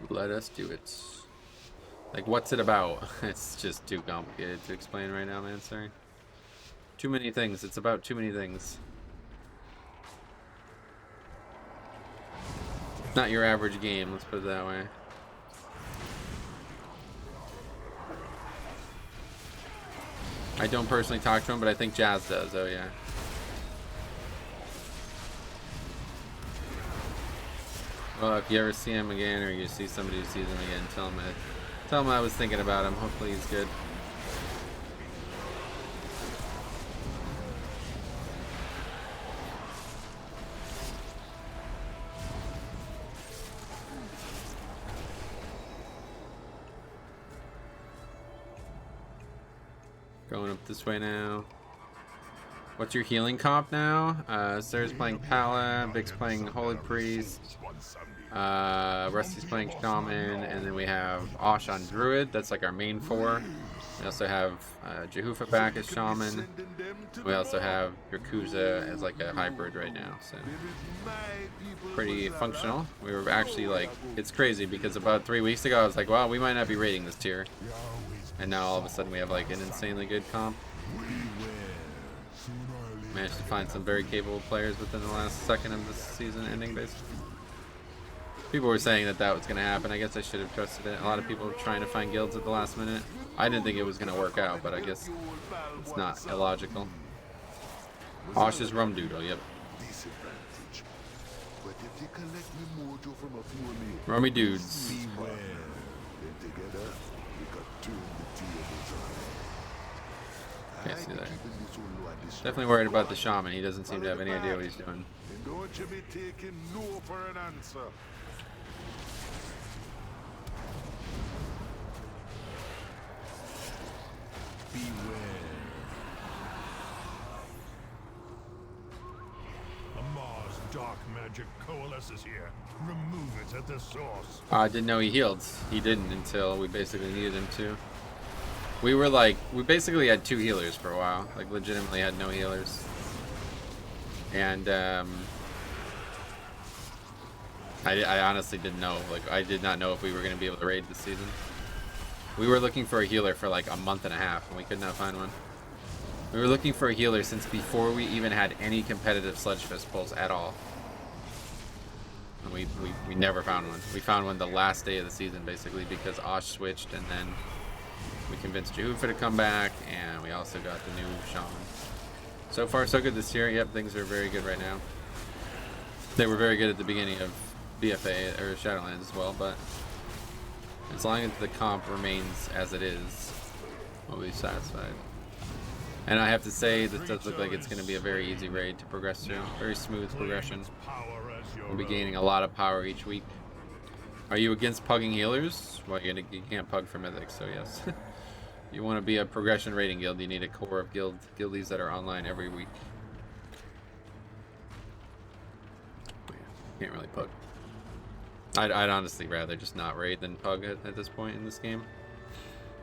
Let us do it. Like, what's it about? It's just too complicated to explain right now, man. Sorry. Too many things. It's about too many things. Not your average game, let's put it that way. I don't personally talk to him, but I think Jazz does. Oh, yeah. Well, if you ever see him again, or you see somebody who sees him again, tell him I was thinking about him. Hopefully he's good. Going up this way now. What's your healing comp now? Sarah's playing Pala, Vic's playing Holy Priest, Rusty's playing Shaman, and then we have Osh on Druid. That's like our main four. We also have Jehufa back as Shaman. We also have Yakuza as like a hybrid right now, so pretty functional. We were actually like, it's crazy because about 3 weeks ago I was like, wow, we might not be rating this tier. And now all of a sudden we have like an insanely good comp. Managed to find some very capable players within the last second of this season ending, basically. People were saying that that was going to happen. I guess I should have trusted it. A lot of people were trying to find guilds at the last minute. I didn't think it was going to work out, but I guess it's not illogical. Osh's Rum Doodle, yep. Rummy dudes. Can't see that. Definitely worried about the Shaman. He doesn't seem to have any idea what he's doing. Don't you be taking no for an answer. Beware. A Mars dark magic coalesces here. Remove it at the source. I didn't know he healed. He didn't until we basically needed him to. We were like, we basically had 2 healers for a while. Like, legitimately had no healers. And, I honestly didn't know. Like, I did not know if we were going to be able to raid this season. We were looking for a healer for like a month and a half, and we could not find one. We were looking for a healer since before we even had any competitive Sludge Fist pulls at all. And we never found one. We found one the last day of the season, basically, because Osh switched, and then we convinced Jehufa to come back, and we also got the new Shaman. So far, so good this year. Yep, things are very good right now. They were very good at the beginning of BFA, or Shadowlands as well, but as long as the comp remains as it is, we'll be satisfied. And I have to say, this does look like it's going to be a very easy raid to progress through. Very smooth progression. We'll be gaining a lot of power each week. Are you against pugging healers? Well, you can't pug for Mythic, so yes. You want to be a progression rating guild, you need a core of guildies that are online every week. But yeah, can't really pug. I'd honestly rather just not raid than pug at this point in this game.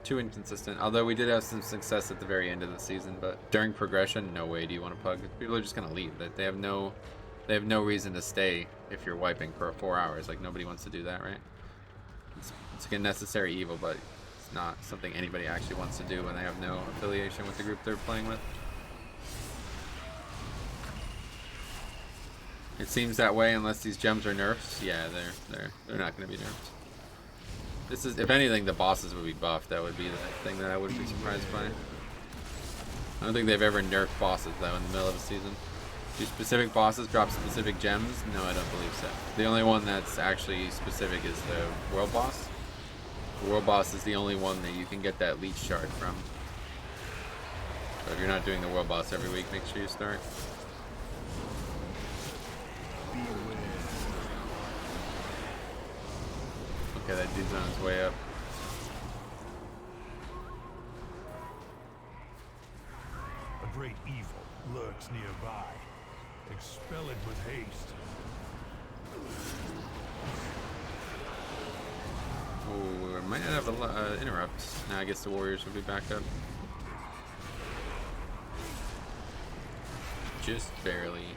Too inconsistent. Although we did have some success at the very end of the season, but during progression, no way do you want to pug. People are just gonna leave. They have no reason to stay if you're wiping for 4 hours. Like, nobody wants to do that, right? It's like a necessary evil, but it's not something anybody actually wants to do when they have no affiliation with the group they're playing with. It seems that way unless these gems are nerfed. Yeah, they're not going to be nerfed. This is, if anything, the bosses would be buffed. That would be the thing that I wouldn't be surprised by. I don't think they've ever nerfed bosses though in the middle of a season. Do specific bosses drop specific gems? No, I don't believe so. The only one that's actually specific is the world boss. The world boss is the only one that you can get that leech shard from. So if you're not doing the world boss every week, make sure you start. Okay, that dude's on his way up. A great evil lurks nearby. Expel it with haste. Oh, we might not have a interrupt. Now I guess the warriors will be back up. Just barely.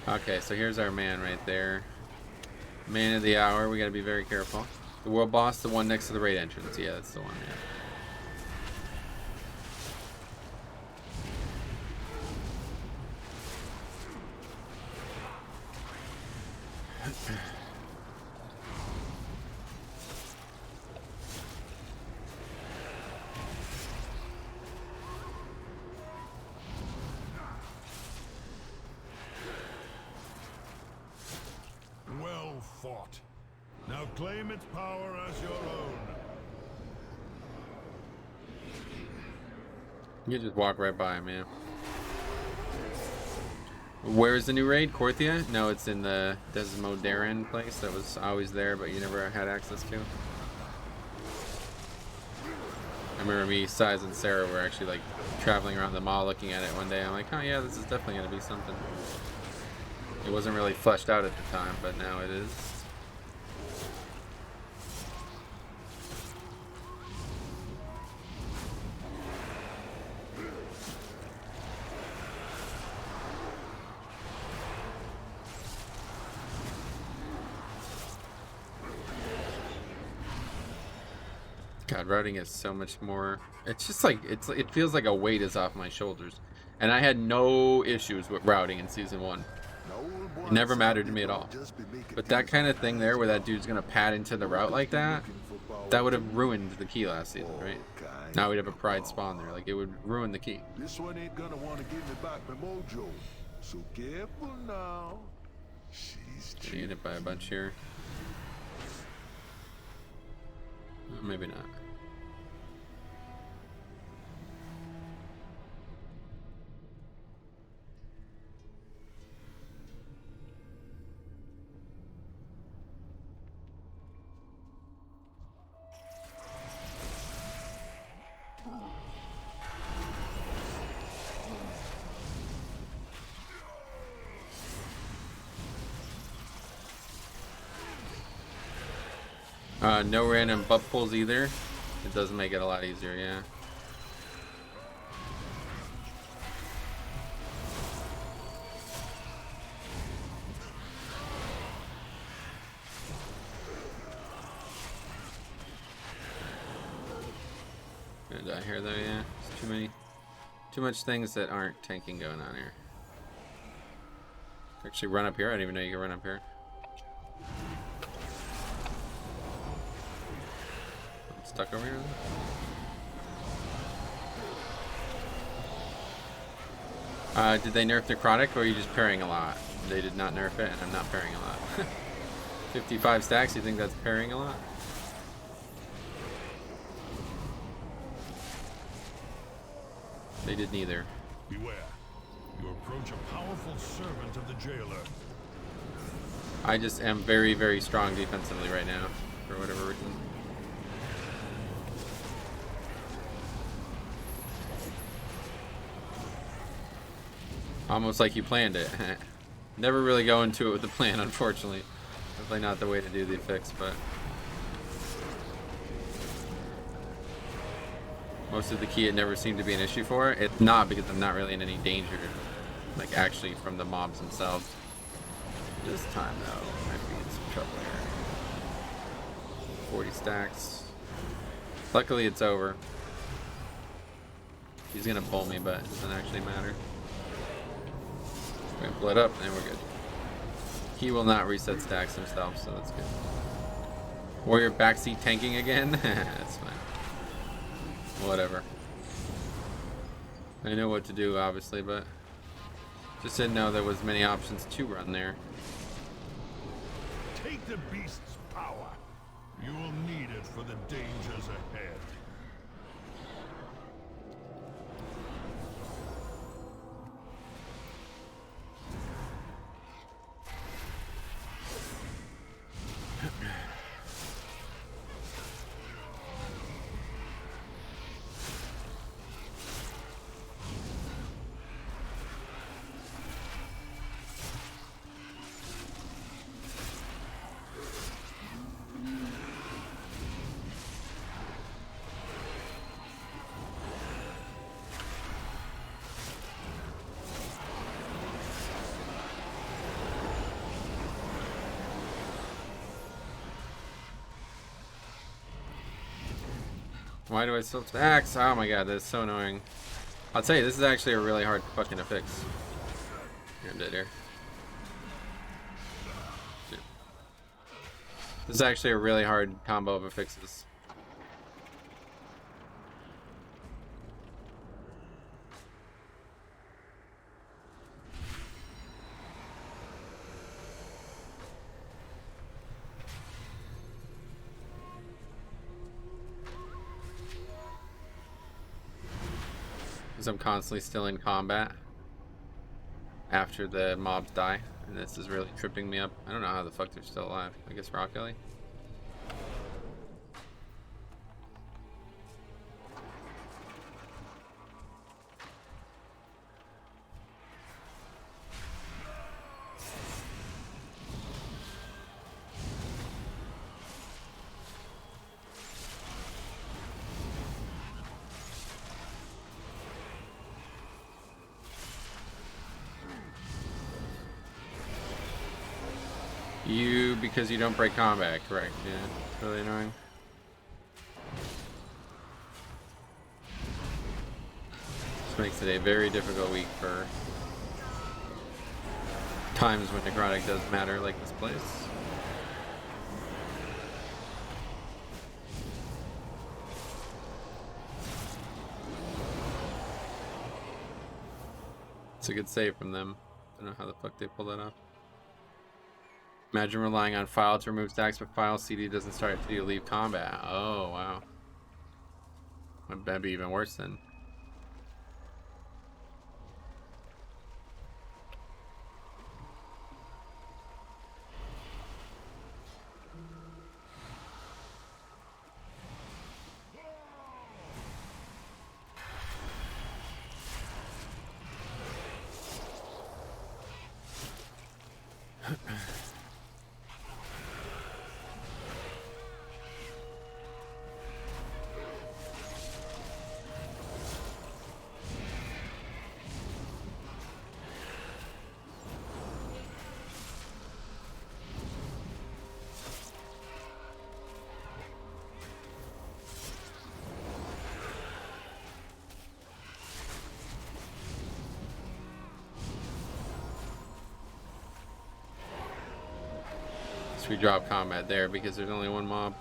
Okay, so here's our man right there. Man of the hour. We gotta be very careful. The world boss, the one next to the raid entrance. Yeah, that's the one. Yeah. Well fought. Now claim its power as your own. You just walk right by him, man. Where's the new raid? Korthia? No, it's in the Desmodaran place that was always there, but you never had access to. I remember me, Size, and Sarah were actually like traveling around the mall looking at it one day. I'm like, oh yeah, this is definitely going to be something. It wasn't really fleshed out at the time, but now it is. God, routing is so much more. It's just like it feels like a weight is off my shoulders, and I had no issues with routing in season 1. It never mattered to me at all. But that kind of thing there, where that dude's gonna pad into the route like that, that would have ruined the key last season, right? Now we'd have a pride spawn there, like it would ruin the key. This one ain't gonna want to give me back my mojo. So careful now. She's Getting hit by a bunch here. Maybe not. No random buff pulls either. It does make it a lot easier, yeah. Gonna die here though, yeah. There's too much things that aren't tanking going on here. Actually run up here, I didn't even know you could run up here. Stuck over here? Did they nerf necrotic, or are you just parrying a lot? They did not nerf it, and I'm not parrying a lot. 55 stacks, you think that's parrying a lot? They did neither. Beware. You approach a powerful servant of the jailer. I just am very, very strong defensively right now, for whatever reason. Almost like you planned it. Never really go into it with the plan, unfortunately. Definitely not the way to do the fix, but most of the key it never seemed to be an issue for. It's not because I'm not really in any danger, like actually from the mobs themselves. This time though, might be in some trouble here. 40 stacks. Luckily it's over. He's gonna pull me, but it doesn't actually matter. We're gonna blow it up, and we're good. He will not reset stacks himself, so that's good. Warrior backseat tanking again? That's fine. Whatever. I know what to do, obviously, but just didn't know there was many options to run there. Take the beast's power. You will need it for the dangers ahead. Why do I still axe? Oh my god, that's so annoying. I'll tell you, this is actually a really hard fucking to fix. Here, I'm dead here. Yeah. This is actually a really hard combo of fixes. Because I'm constantly still in combat after the mobs die, and this is really tripping me up. I don't know how the fuck they're still alive. I guess Rock Ellie. You, because you don't break combat, correct? Yeah, it's really annoying. This makes it a very difficult week for times when necrotic does matter, like this place. It's a good save from them. I don't know how the fuck they pull that off. Imagine relying on file to remove stacks, but file CD doesn't start until you leave combat. Oh, wow. That'd be even worse then. So we drop combat there because there's only one mob.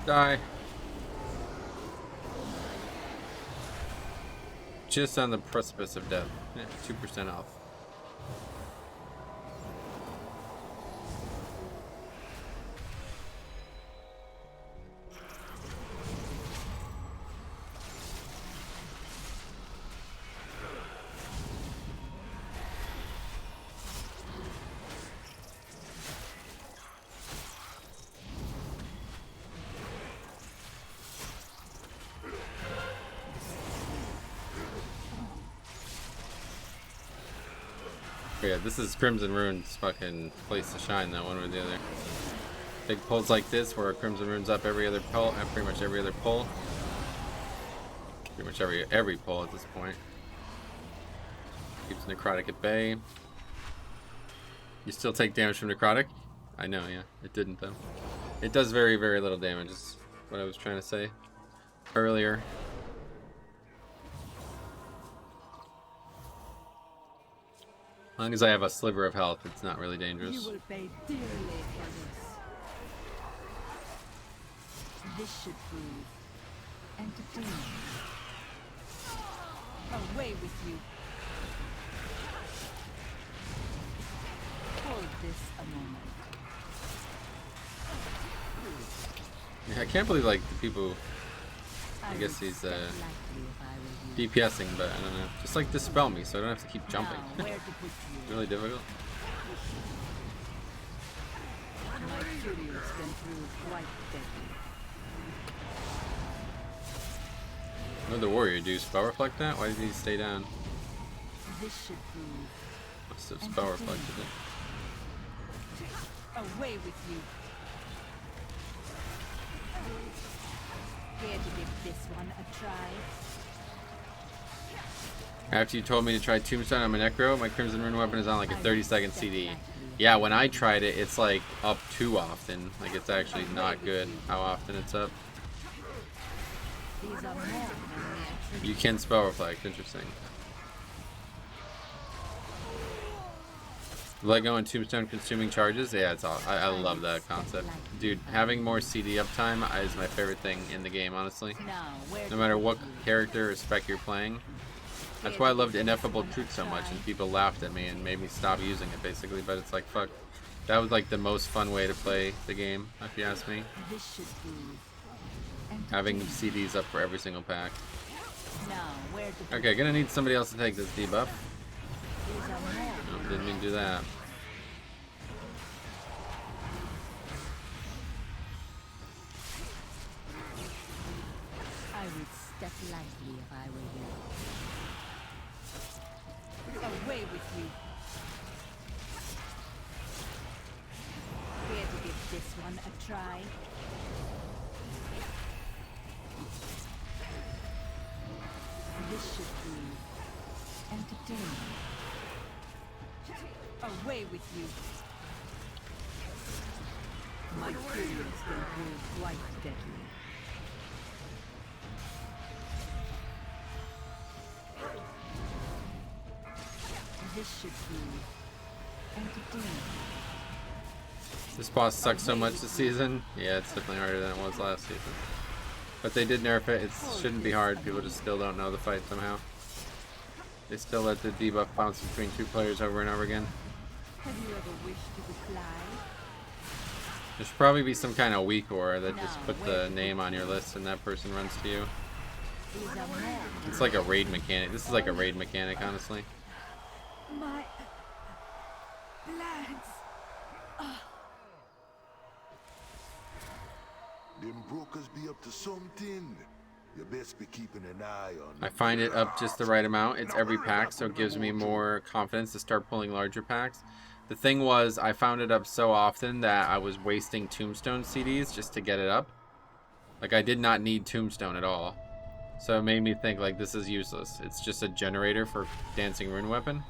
Die. Just on the precipice of death. Yeah, 2% off. Yeah, this is Crimson Rune's fucking place to shine, though, one or the other. Big pulls like this, where Crimson Rune's up every other pull, pretty much every other pull. Pretty much every pull at this point. Keeps Necrotic at bay. You still take damage from Necrotic? I know, yeah. It didn't, though. It does very, very little damage, is what I was trying to say earlier. As long as I have a sliver of health, it's not really dangerous. You will pay dearly for this. This should prove entertaining. Away with you. Hold this a moment. Yeah, I can't believe like the people. I guess he's Likely if I were you. DPSing, but I don't know. Just like dispel me so I don't have to keep jumping. Now, where to put you? Really difficult. My curious can prove quite deadly. What did the warrior do? Spell reflect that? Why did he stay down? This should prove. Must have spell reflected it. Away with you. Care to give this one a try? After you told me to try Tombstone on my Necro, my Crimson Rune weapon is on like a 30-second CD. Yeah, when I tried it, it's like up too often. Like it's actually not good how often it's up. These are more than mere You can spell reflect, interesting. Lego and Tombstone consuming charges, yeah, it's all. I love that concept, dude. Having more CD uptime is my favorite thing in the game, honestly. Now, where No matter what character or spec you're playing. That's why I loved Ineffable Truth so much, and people laughed at me and made me stop using it, basically. But it's like, fuck, that was like the most fun way to play the game, if you ask me. this should prove. Having CDs up for every single pack. Now, where to put Okay, gonna need somebody else to take this debuff. these are more. Nope, didn't mean to do that. I would step lightly if I were you. Away with you. Care to give this one a try? This should be entertaining. Away with you. My curious will prove quite deadly. This should be entertaining. This boss sucks so much this season. Yeah, it's definitely harder than it was last season. But they did nerf it. It shouldn't be hard. People just still don't know the fight somehow. They still let the debuff bounce between two players over and over again. Have you ever wished to fly? There should probably be some kind of weak aura that just put the name on your list and that person runs to you. These are more. It's like a raid mechanic. This is like a raid mechanic, honestly. My lads. Them brokers be up to something. You best be keeping an eye on I them. find it up just the right amount. It's every pack, so it gives me more confidence to start pulling larger packs. The thing was, I found it up so often that I was wasting Tombstone CDs just to get it up. Like, I did not need Tombstone at all. So it made me think, like, this is useless. It's just a generator for Dancing Rune Weapon.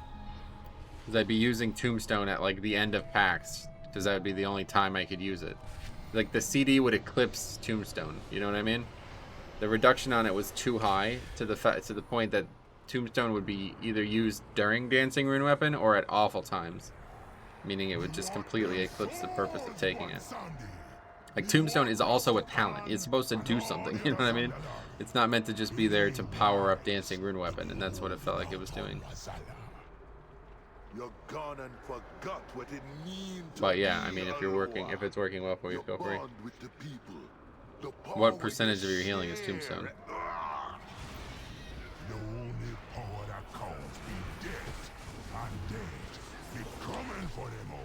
Because I'd be using Tombstone at, like, the end of packs. Because that would be the only time I could use it. Like, the CD would eclipse Tombstone. You know what I mean? The reduction on it was too high to the point that Tombstone would be either used during Dancing Rune Weapon or at awful times. Meaning it would just completely eclipse the purpose of taking it. Like, Tombstone is also a talent. It's supposed to do something, you know what I mean? It's not meant to just be there to power up Dancing Rune Weapon, and that's what it felt like it was doing. You're gone and forgot what it means to But yeah, I be mean, if it's working well for you, feel free. bond with the people. The What power percentage you of your healing is share. Tombstone? The only power that counts be death, and death be coming for them all.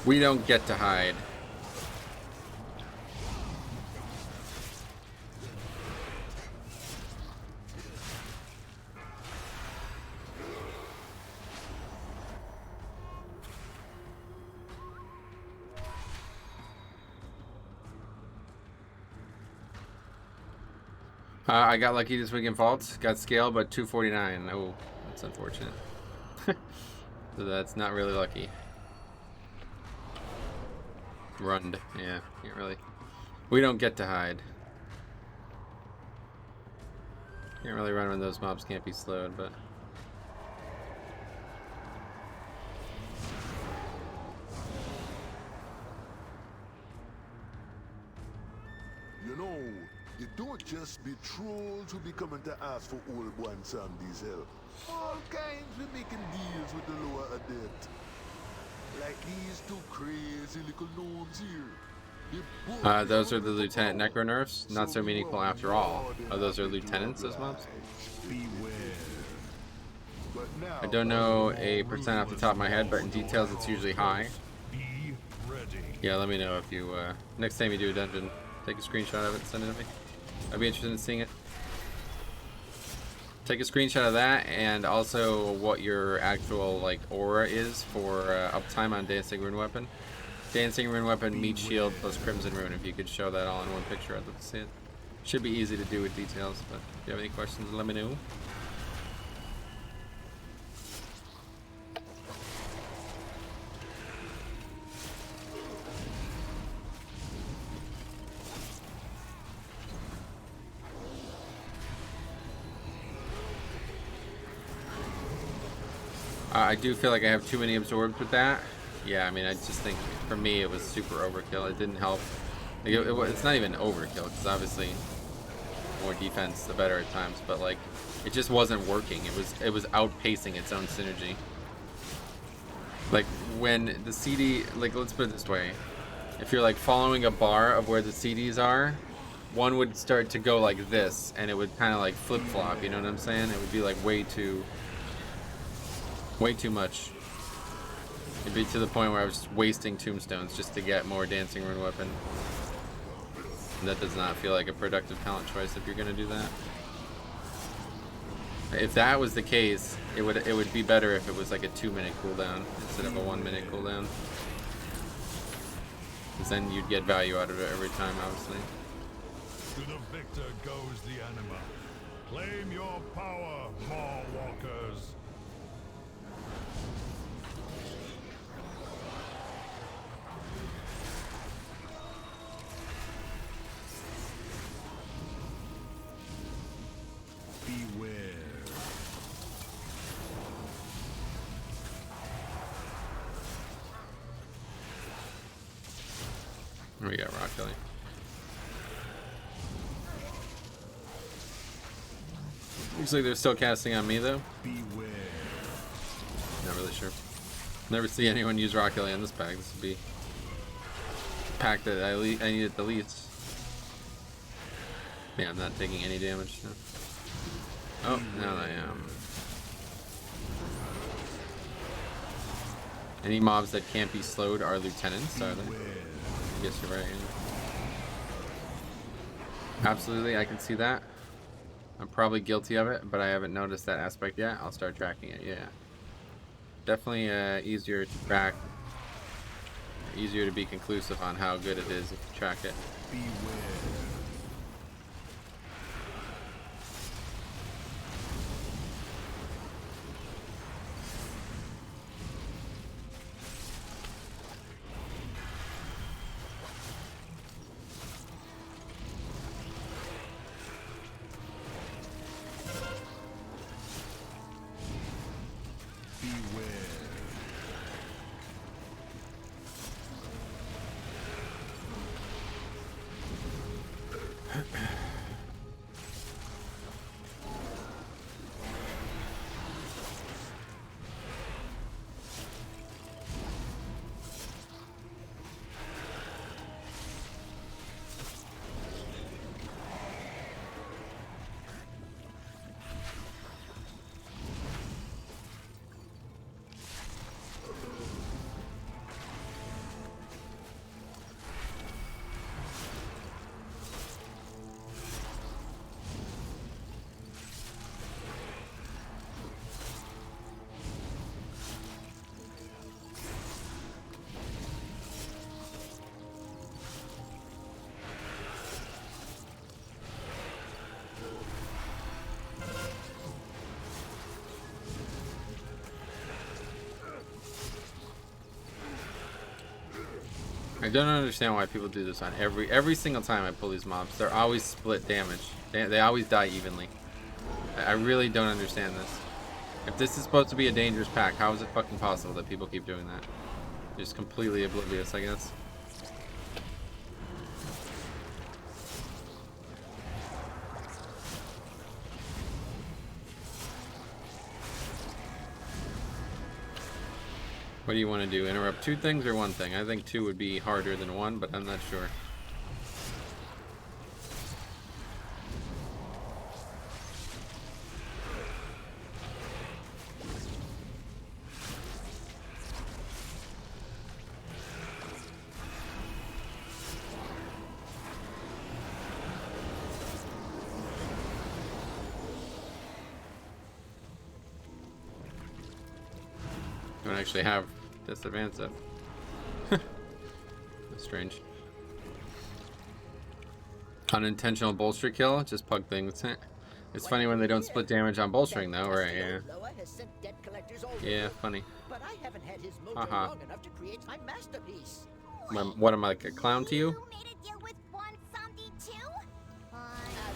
We don't get to hide. I got lucky this week in Vaults. Got scale, but 249. Oh, that's unfortunate. So that's not really lucky. Runned. Yeah, can't really. We don't get to hide. Can't really run when those mobs can't be slowed, but just be trolls who be coming to ask for old one Sandy's help. All kinds be making deals with the lower adept. Like these two crazy little gnomes here. Those are the Lieutenant Necro nerfs. Not so meaningful after all. Oh, those are lieutenants, those mobs? I don't know a percent off the top of my head, but in details it's usually high. Be ready. Yeah, let me know if you, next time you do a dungeon, take a screenshot of it and send it to me. I'd be interested in seeing it. Take a screenshot of that, and also what your actual, like, aura is for uptime on Dancing Rune Weapon. Dancing Rune Weapon, Meat Shield, plus Crimson Rune. If you could show that all in one picture, I'd love to see it. Should be easy to do with details, but if you have any questions, let me know. I do feel like I have too many absorbed with that. Yeah, I mean, I just think for me it was super overkill. It didn't help. Like, it's not even overkill, because obviously more defense the better at times, but like it just wasn't working. It was outpacing its own synergy. Like when the CD, like let's put it this way, if you're like following a bar of where the CDs are, one would start to go like this, and it would kind of like flip-flop, you know what I'm saying? It would be like way too much. It'd be to the point where I was just wasting tombstones just to get more Dancing Rune Weapon. And that does not feel like a productive talent choice if you're gonna do that. If that was the case, it would be better if it was like a 2-minute cooldown instead of a 1-minute cooldown. Because then you'd get value out of it every time, obviously. To the victor goes the anima. Claim your power, Maw Walkers. Beware. We got Rock Kelly. Looks like they're still casting on me though. Beware. Not really sure. Never see anyone use Rock Kelly in this pack. This would be a pack that I need it the least. Yeah, I'm not taking any damage now. Oh, now I am. Any mobs that can't be slowed are lieutenants, are they? I guess you're right. Yeah. Absolutely, I can see that. I'm probably guilty of it, but I haven't noticed that aspect yet. I'll start tracking it, yeah. Definitely easier to track. Easier to be conclusive on how good it is if you track it. Beware. I don't understand why people do this on every single time I pull these mobs. They're always split damage. They always die evenly. I really don't understand this. If this is supposed to be a dangerous pack, how is it fucking possible that people keep doing that? Just completely oblivious, I guess. What do you want to do? Interrupt two things or one thing? I think two would be harder than one, but I'm not sure. Don't actually have this advance up. That's strange. Unintentional bolster kill, just pug things. It's funny when they don't split damage on bolstering though, right? Yeah. Yeah, funny. But I haven't had his mojo Haha. long enough to create my masterpiece. What am I, like a clown to you? You made a deal with one zombie too? I'll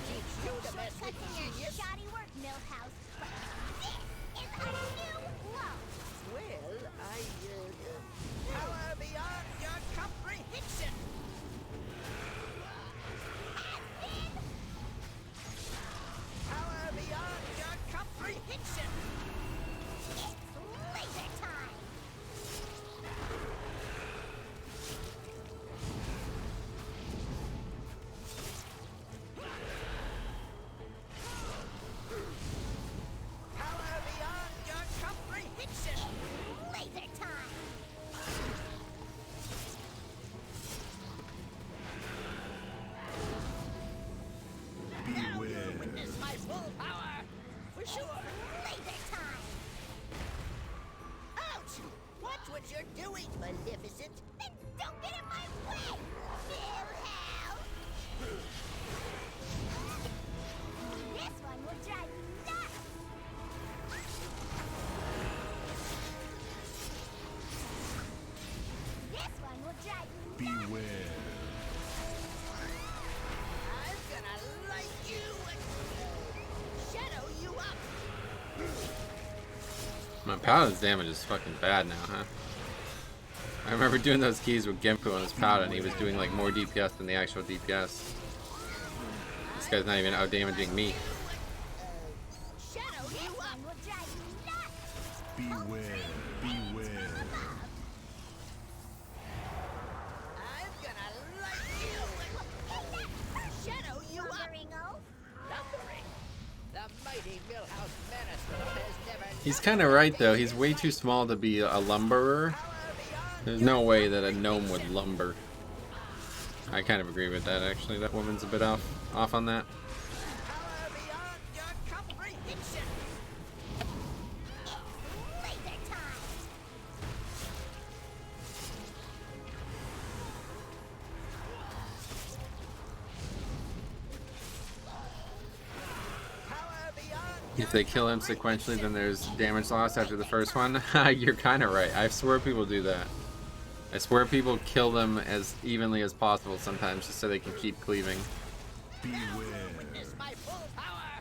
teach you the best Shortcuts in your genius. shoddy work, Millhouse. But this is a new low. Well, power beyond your comprehension. Power beyond your comprehension. It's laser time. Power beyond your comprehension. Laser time. Now you witness my full power. For sure. Laser time. Ouch! Watch what you're doing, Maleficent. Then don't get in my way, Millhouse. This one will drive you nuts. This one will drive you nuts. Beware. I'm gonna light you and shadow you up. My paladin's damage is fucking bad now, huh? I remember doing those keys with Genpu on his paladin. He was doing like more DPS than the actual DPS. This guy's not even out damaging me. Shadow This you up. one will drive you nuts. Beware. Beware. I'm gonna light you and shadow you up. Lumbering oaf. Numbering. The mighty Millhouse Menace has never. He's kind of right though. He's way too small to be a lumberer. Power beyond There's no way that a gnome would lumber. I kind of agree with that actually. That woman's a bit off on that. power beyond your comprehension. Laser time. Power beyond If they kill him sequentially, then there's damage loss after the first one. You're kind of right. I swear people do that. I swear people kill them as evenly as possible sometimes just so they can keep cleaving. Beware. witness my full power.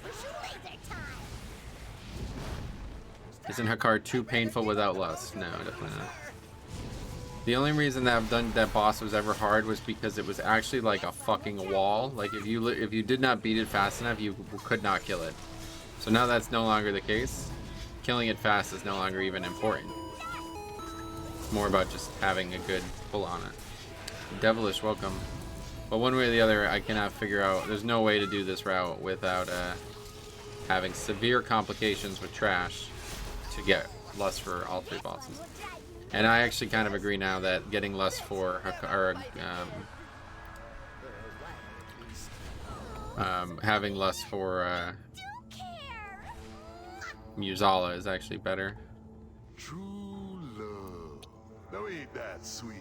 Laser time. Isn't Hakar too painful without lust? No, definitely not. The only reason that I've done that boss was ever hard was because it was actually like a fucking wall. Like if you did not beat it fast enough, you could not kill it. So now that's no longer the case. Killing it fast is no longer even important. It's more about just having a good pull on it. Devilish, welcome. But one way or the other, I cannot figure out. There's no way to do this route without having severe complications with trash to get lust for all three bosses. And I actually kind of agree now that getting lust for having lust for Don't care. Musala is actually better. True love. Now ain't that sweet?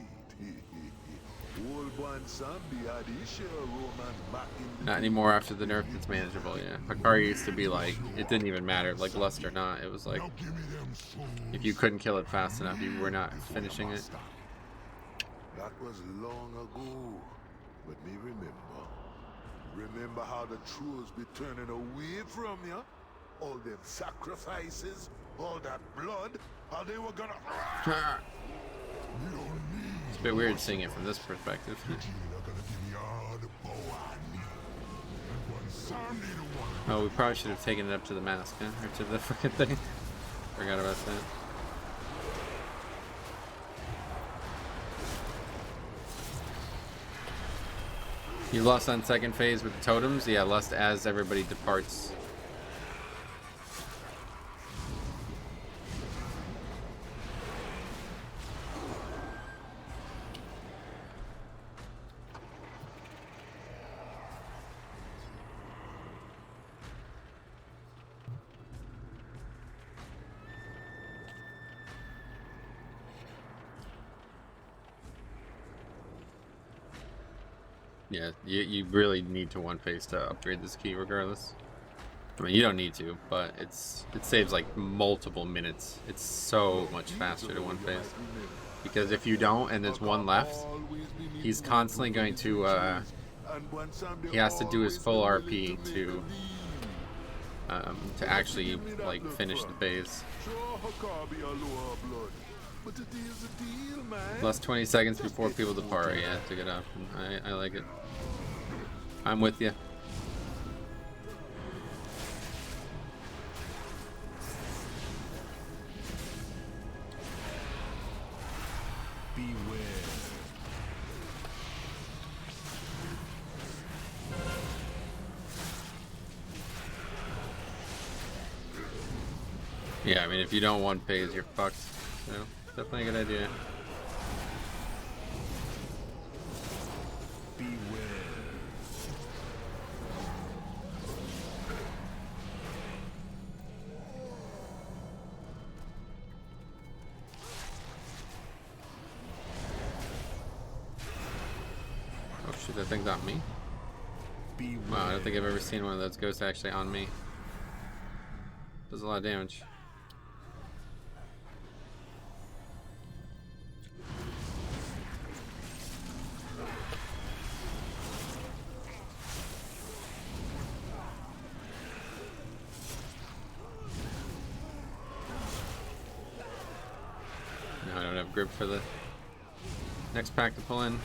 Old one zombie had his share of romance back in Not anymore after the nerf. It's manageable. Yeah, Hakari used to be like it didn't even matter, like lust or not. It was like Now give me them souls. if you couldn't kill it fast enough, you were not finishing it. That was long ago, but me remember. Remember how the trolls be turning away from you? All them sacrifices, all that blood, how they were gonna... You don't need. It's a bit weird seeing it from this perspective. You're not gonna give me all the power I need. And one zombie to one. Oh, we probably should have taken it up to the mask, huh? Or to the fucking thing. Forgot about that. You lost on second phase with the totems? Yeah, lust as everybody departs. Yeah, you really need to one phase to upgrade this key regardless. I mean, you don't need to, but it saves like multiple minutes. It's so much faster to one phase. Because if you don't and there's one left, he's constantly going to he has to do his full RP to actually like finish the phase. Plus 20 seconds before people depart. Yeah, it's a good option. I like it. I'm with you. Beware. Yeah, I mean, if you don't one phase, you're fucked. So, definitely a good idea. Beware. Oh shit, that thing's on me? Beware. Wow, I don't think I've ever seen one of those ghosts actually on me. Does a lot of damage. No, I don't have grip for the next pack to pull in.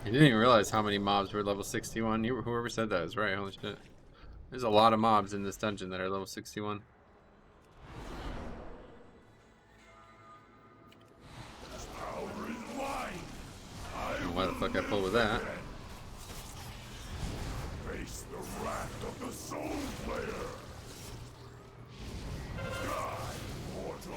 I didn't even realize how many mobs were level 61. Whoever said that was right. Holy shit. There's a lot of mobs in this dungeon that are level 61. I don't know why the fuck I pulled with that. Face the wrath of the Soul Player. Die, mortal.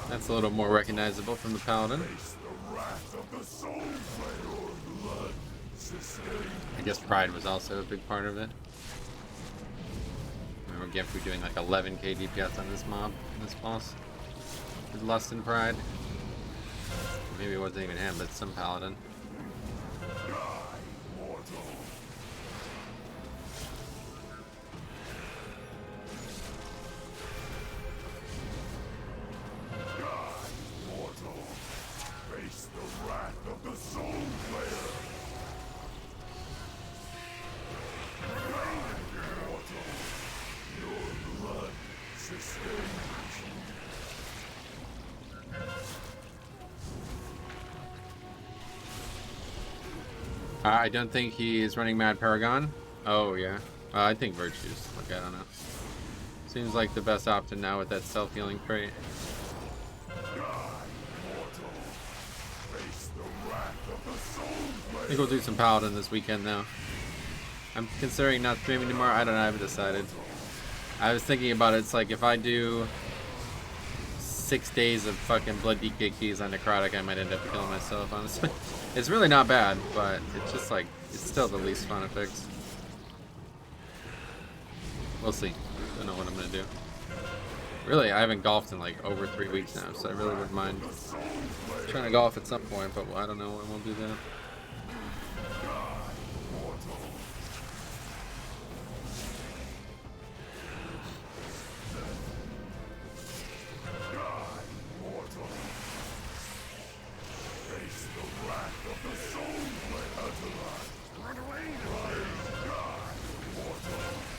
That's a little more recognizable from the Paladin. Face the wrath of the Soul Player. Blood sustained. I guess Pride was also a big part of it. I remember Gimpy doing like 11k DPS on this mob, this boss. With Lust and Pride. Maybe it wasn't even him, but some Paladin. I don't think he is running Mad Paragon. Oh, yeah. I think Virtues. Like, I don't know. Seems like the best option now with that self-healing trait. I think we'll do some Paladin this weekend, though. I'm considering not streaming tomorrow. I don't know. I haven't decided. I was thinking about it. It's like if I do 6 days of fucking blood DK keys on necrotic, I might end up killing myself. Honestly, it's really not bad, but it's just like it's still the least fun to fix. We'll see. Don't know what I'm gonna do. Really, I haven't golfed in like over 3 weeks now, so I really wouldn't mind trying to golf at some point, but I don't know when we'll do that.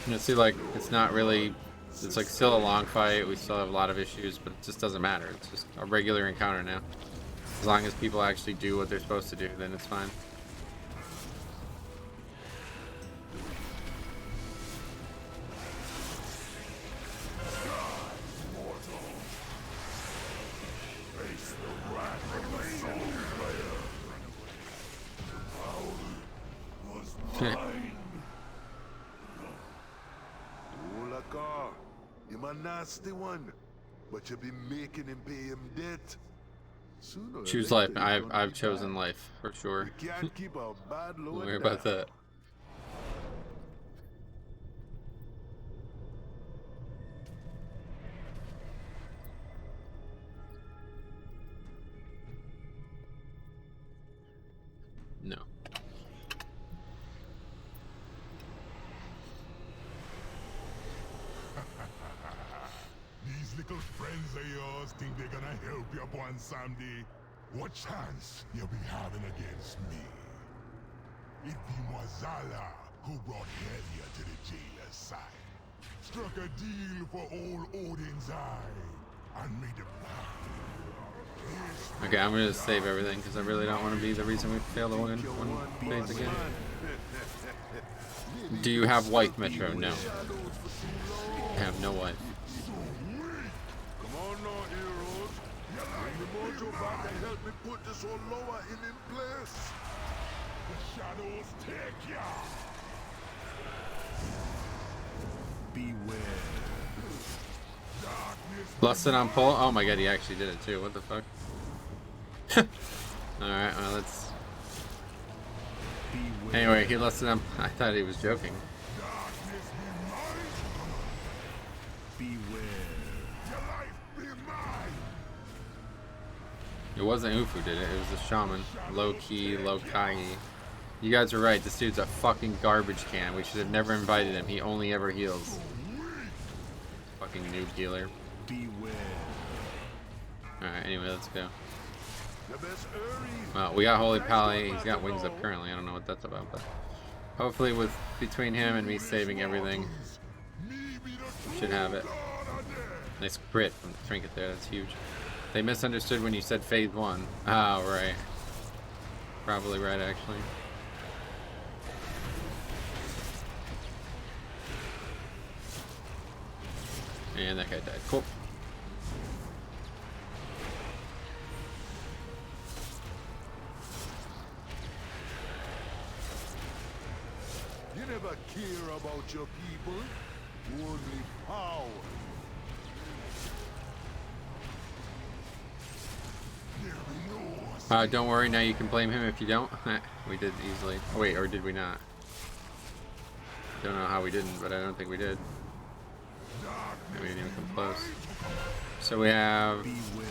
You see, like, it's not really, it's like still a long fight, we still have a lot of issues, but it just doesn't matter. It's just a regular encounter now. As long as people actually do what they're supposed to do, then it's fine. You're a nasty one, but you be making him pay him debt. Sooner or Choose later, life. you're gonna I've be chosen back. life for sure. You can't keep a bad Don't load worry about that. No. These little friends of yours think they're gonna help you upon someday. What chance you'll be having against me? It be Mwazala who brought Helia to the jailer's side. Struck a deal for old Odin's eye and made a Okay, I'm gonna save everything because I really don't want to be the reason we fail to win one phase again. Do you have wife, Metro? No. I have no wife. Come on now, heroes. Bring the mojo back and help me put this whole lower in place. The shadows take ya! Beware. Lusted on pull? Oh my god, he actually did it too. What the fuck? Alright, well, let's... Anyway, he lusted on... I thought he was joking. It wasn't Ufu did it, it was the shaman. Low key, low kai. You guys are right, this dude's a fucking garbage can. We should have never invited him. He only ever heals. Fucking noob healer. Alright, anyway, let's go. Well, we got Holy Pally. He's got wings up currently. I don't know what that's about, but hopefully with between him and me saving everything, we should have it. Nice crit from the trinket there. That's huge. They misunderstood when you said phase 1. Oh, right. Probably right, actually. And that guy died. Cool. You never care about your people, only power. Don't worry, now you can blame him if you don't. We did easily. Oh, wait, or did we not? Don't know how we didn't, but I don't think we did. We didn't even come close. So we have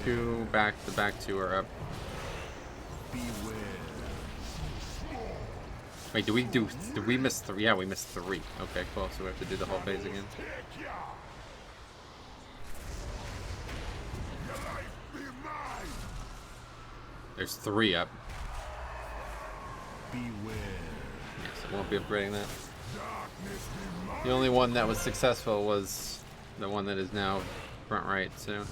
2 back. The back 2 are up. Wait, did we miss 3? Yeah, we missed 3. Okay, cool. So we have to do the whole phase again. There's 3 up. Yes, I won't be upgrading that. The only one that was successful was the one that is now front right, so.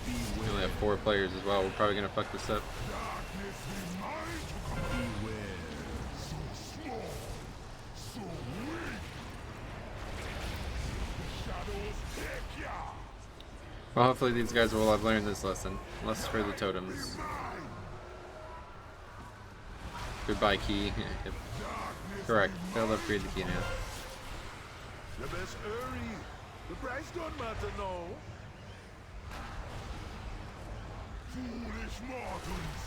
We only have 4 players as well. We're probably gonna fuck this up. Well, hopefully these guys will have learned this lesson. Less for the totems. Goodbye, key. Yep. Correct. Failed to upgrade the key now. You best hurry. The price don't matter now. Foolish mortals,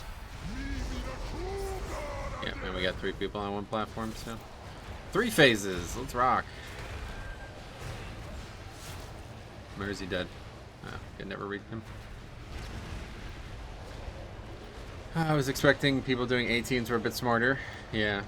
leave me the true God Yeah, again. and we got 3 people on one platform, so 3 phases. Let's rock. Where is he dead? Oh, could never read him. I was expecting people doing 18s were a bit smarter. Yeah.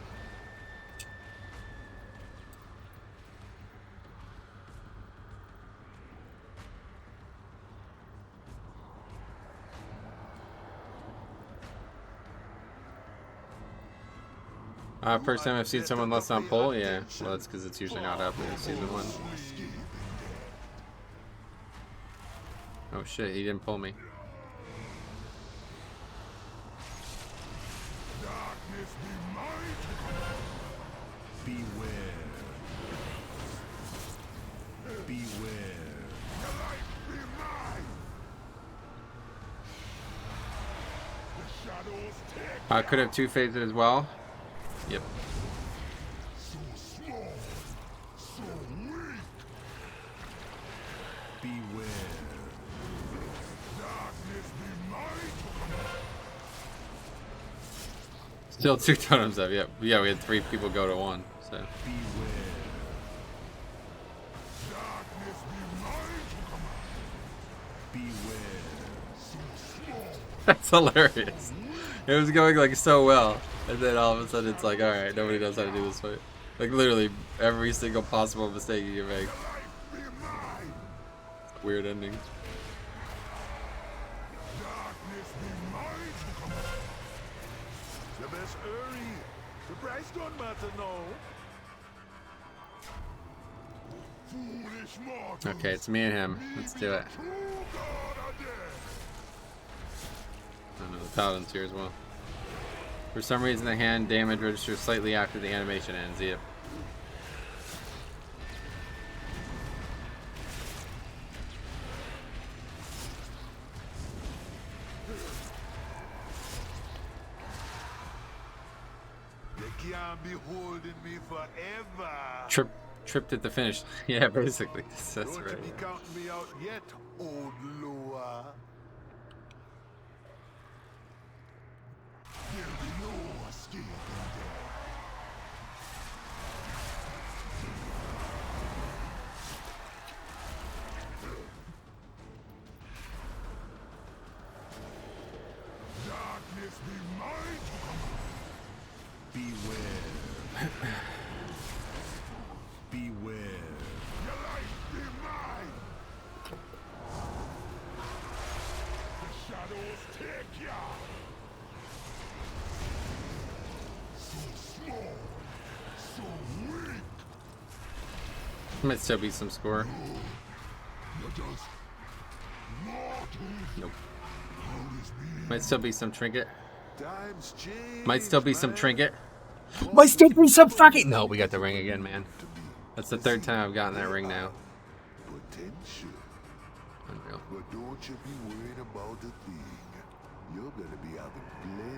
First time I've seen someone less on pole? Yeah. Well, that's because it's usually not up in season 1. Oh shit, he didn't pull me. Darkness be mine. Beware. Beware. The light be mine. The shadows take I could have 2 phases as well. Yep. so small, so weak. Beware. Darkness be mine. Still 2 totems up. Yep. Yeah, we had 3 people go to 1. So Beware. Darkness be mine. Beware. So small. that's hilarious. It was going like so well, and then all of a sudden it's like, all right, nobody knows how to do this fight. Like literally every single possible mistake you can make. Light be mine. Weird ending. Darkness be mine. You best hurry. The price don't matter now. Foolish mortals. Okay, it's me and him. Let's do it. True God again. I know the paladin's here as well. For some reason, the hand damage registers slightly after the animation ends. Yep. They can't be holding me forever. Tripped at the finish. Yeah, basically. That's Don't right. you be counting me out yet, old Loa. There'll be no escape in death. Darkness be mine to command. Beware. Beware. Your life be mine. The shadows take ya. So small, so weak. Might still be some score. You're just mortals. Nope. How this be? Might still be some trinket. Times change. Might still be some man. trinket. Might still be some fucking. No, we got the ring again, man. That's the 3rd time I've gotten that ring now. Potential. Unreal. But don't you be worried about a thing. You're gonna be having plenty